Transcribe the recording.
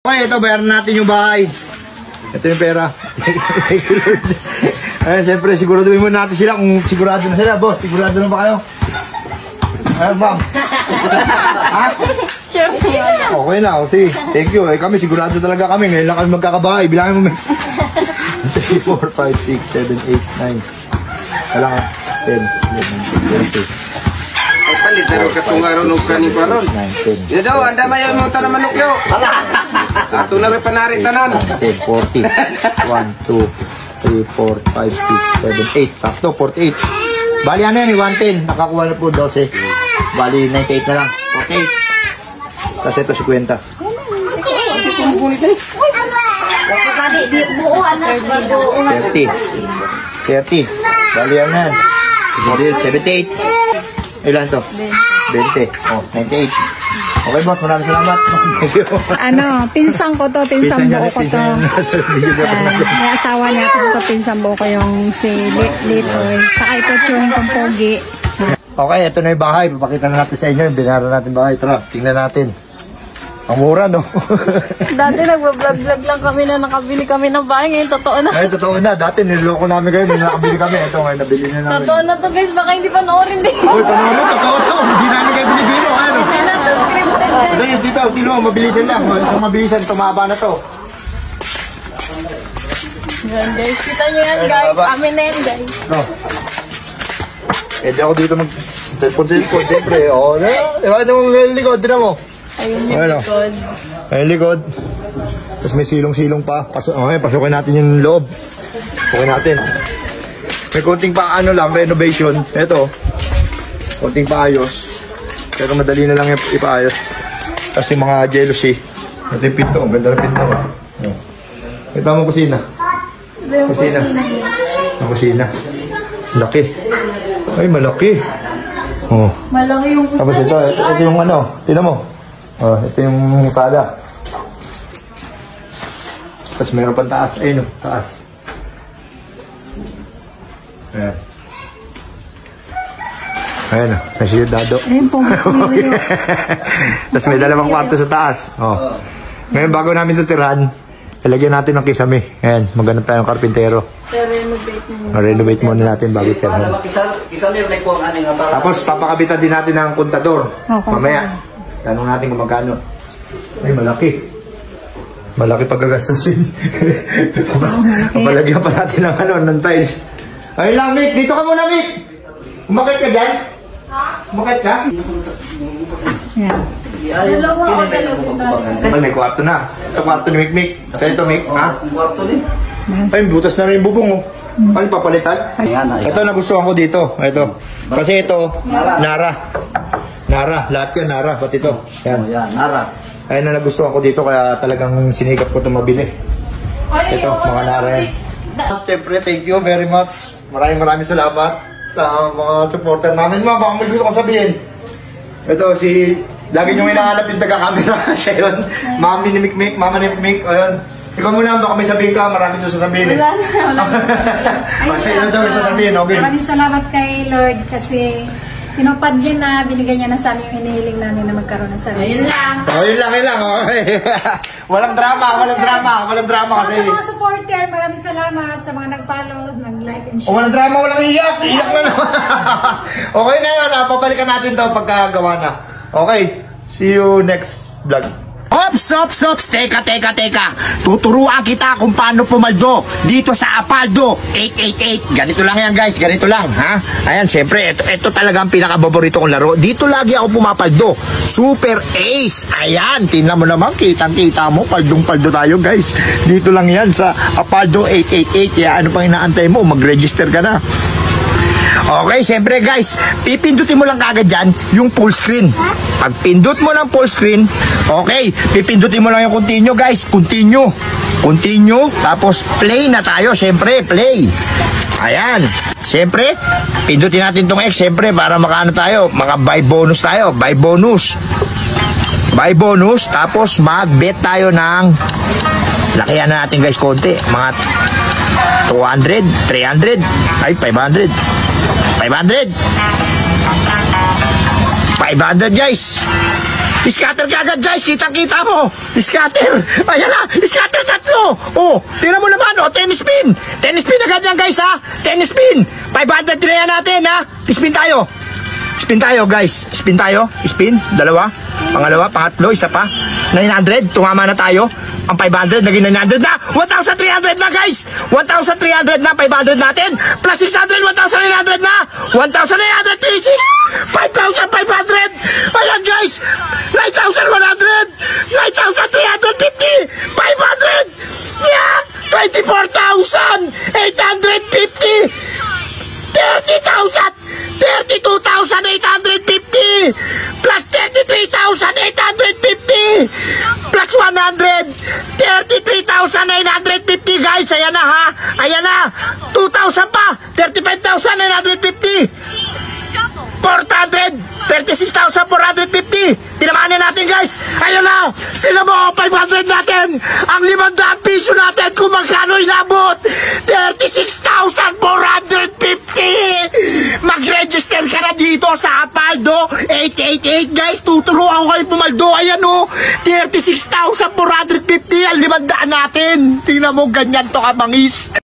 Okay, ito, bayaran natin yung bahay. Ito yung pera. Ayan, siyempre, siguraduhin muna natin sila kung sigurado na sila. Boss, sigurado na ba kayo? Ayan, ma'am. Ha? Okay na, kasi thank you. Eh, kami, sigurado talaga kami. Ngayon lang kami magkakabahay. Bilangin mo, 3, 4, 5, 6, 7, 8, 9. Wala ka. 10, 11, 12. Ay, palit na rin katong araw nung kanin pa ron. 9, 10. Yan daw, anda mayaw mo ta na manok yo. Ato na rin panarin tanan. 10, 40. 1, 2, 3, 4, 5, 6, 7, 8. Sakto, 48. Bali ano yan, 110. Nakakuha na po 12. Bali 98 na lang. 48. Kasi ito 50. 30. Bali yan yan. 78. Ilan to? 20. Oh, 98. Okay boss, maraming salamat. Ano, pinsang ko to, pinsang buo ko to. May asawa niya ko, pinsang buo ko yung si Litoy. Saka ito yung kumpogi. Okay, ito na yung bahay. Papakita na natin sa inyo yung binara natin bahay. Tara, tingnan natin. Ang mura, no? Dati nagbablog-vlog lang kami na nakabili kami ng bahay. Ngayon, totoo na. Ay, totoo na. Dati niloloko namin kayo. Nakabili kami. Ito ngayon, nabili na namin. Totoo na to guys, baka hindi panoorin din. Uy, panoorin, totoo to. Hindi namin kayo binibiro. Ano? Hindi na to scripted. Dahil dito, tilo, mabilisan lang. Kung mabilisan, tumaba na to. Yan guys, kita nyo yan guys. Amin na yan guys. No. Eh, di ako dito mag-cellphone. Siyempre, o. Diba, ito mong likod. Tira mo. Ayun yung likod. Ayun likod. Tapos may silong-silong pa. Okay, pasukin natin yung loob. Pasukin natin. May konting pa ano lang, renovation. Ito. Konting paayos. Pero madali na lang ipaayos. Tapos yung mga jealousy. Ito yung pinto. Ang ganda na pinto. Ito mo kusina. Kusina. Ang kusina. Laki. Ay, malaki. Oh. Malaki yung kusina. Tapos ito yung ano. Tignan mo. Oh, ito yung sala. Tapos meron pang taas. Ayun o, taas. Ayan. Ayan o, may siyudado. Ayun po. Tapos may dalawang kwarto sa taas. Oh. Ngayon bago namin tutirahan, ilagyan natin ng kisame. Ayan, maghanap tayong karpintero. Renovate muna natin bago tirahan. Tapos papakabitan din natin ng kontador. Mamaya. Tanong natin kung magkano. Ay, malaki. Malaki pagkagastusin. Papalagyan pa natin ng ano, ng tiles. Ay lang, Mick. Dito ka muna, Mick. Umakit ka dyan? Umakit ka? Yan. Ay, may kwarto na. Ito kwarto ni Mick. Sa ito, Mick. Ha? Ay, butas na rin yung bubong, oh. Ay, papalitan? Ito, nagustuhan ko dito. Ito. Kasi ito, Nara, lahat yan Nara, pati ito. Yan. Nara. Ayun na nagustuhan ko dito, kaya talagang sinikap ko ito mabili. Ito, mga Nara yan. Siyempre, thank you very much. Maraming salamat sa mga supporter namin. Baka may gusto ko sabihin. Ito, lagi nyo hinahanap yung taga-camera. Siya yun. Mami ni Mikmik, mama ni Mikmik. Ayun. Ikaw muna, baka may sabihin ka. Marami ito sasabihin. Wala. Kasi yun ito may sasabihin, okay? Maraming salamat kay Lord kasi tinupad yun na binigay niya na sa amin yung hinihiling namin na magkaroon ng sarili. Ayun lang. Yun lang. Okay. Walang drama kasi. Sa mga supporter, maraming salamat sa mga nag-follow, nag-like and share. Walang drama, walang iyak. Iyak na naman. Okay na yun. Papalikan natin to pagkagawa na. Okay. See you next vlog. Ops! Teka. Tuturuan kita kung paano pumaldo dito sa Apaldo 888. Ganito lang yan guys, ganito lang, ha? Ayan, syempre, ito talaga ang pinakababorito kong laro. Dito lagi ako pumapaldo. Super Ace. Ayan, tingnan mo naman, kitang-kita mo, paldong-paldo tayo guys. Dito lang yan sa Apaldo 888. Kaya ano pang inaantay mo, mag-register ka na. Okay, siyempre guys, pipindutin mo lang kagad dyan yung full screen. Pag pindut mo ng full screen, okay, pipindutin mo lang yung continue guys. Continue. Tapos play na tayo, siyempre, play. Ayan. Siyempre, pindutin natin itong X, siyempre, para makaano tayo, mga buy bonus tayo, buy bonus, tapos mag-bet tayo ng, lakihan na natin guys konti, mga 200, 300, ay 500 guys. Scatter kagad guys, kitang-kita mo. Scatter. Ayan na, scatter 3. Oh, tingnan mo naman, oh, 10 spin. 10 spin agad yan guys ha. 10 spin. 500 tinayan natin ha. Spin tayo. Spin tayo guys. Spin tayo. Spin. Dalawa. Pangalawa, pangatlo, isa pa. 900. Tumama na tayo. Ang 500, naging 900 na. 1,300 na guys. 1,300 na. 500 natin. Plus 600, 1,900 na. 1,936. 5,500. Ayan guys. 9,100. 9,350. 500. Yeah. 24,850. 30,000. 32,850 plus 33,850 plus 100 33,950 guys. Ayan na ha. Ayan na. 2,000 pa. 35,950 400 36,450. Tinamaan na natin guys. Ayun na. Tingnan mo 500 natin. Ang 500 piso natin kung magkano inabot. 36,450. Mag-register ka na dito sa Apaldo 888 guys. Tuturuan ko kayo pumaldo. Ayan o. 36,450 ang 500 natin. Tingnan mo ganyan to kabangis.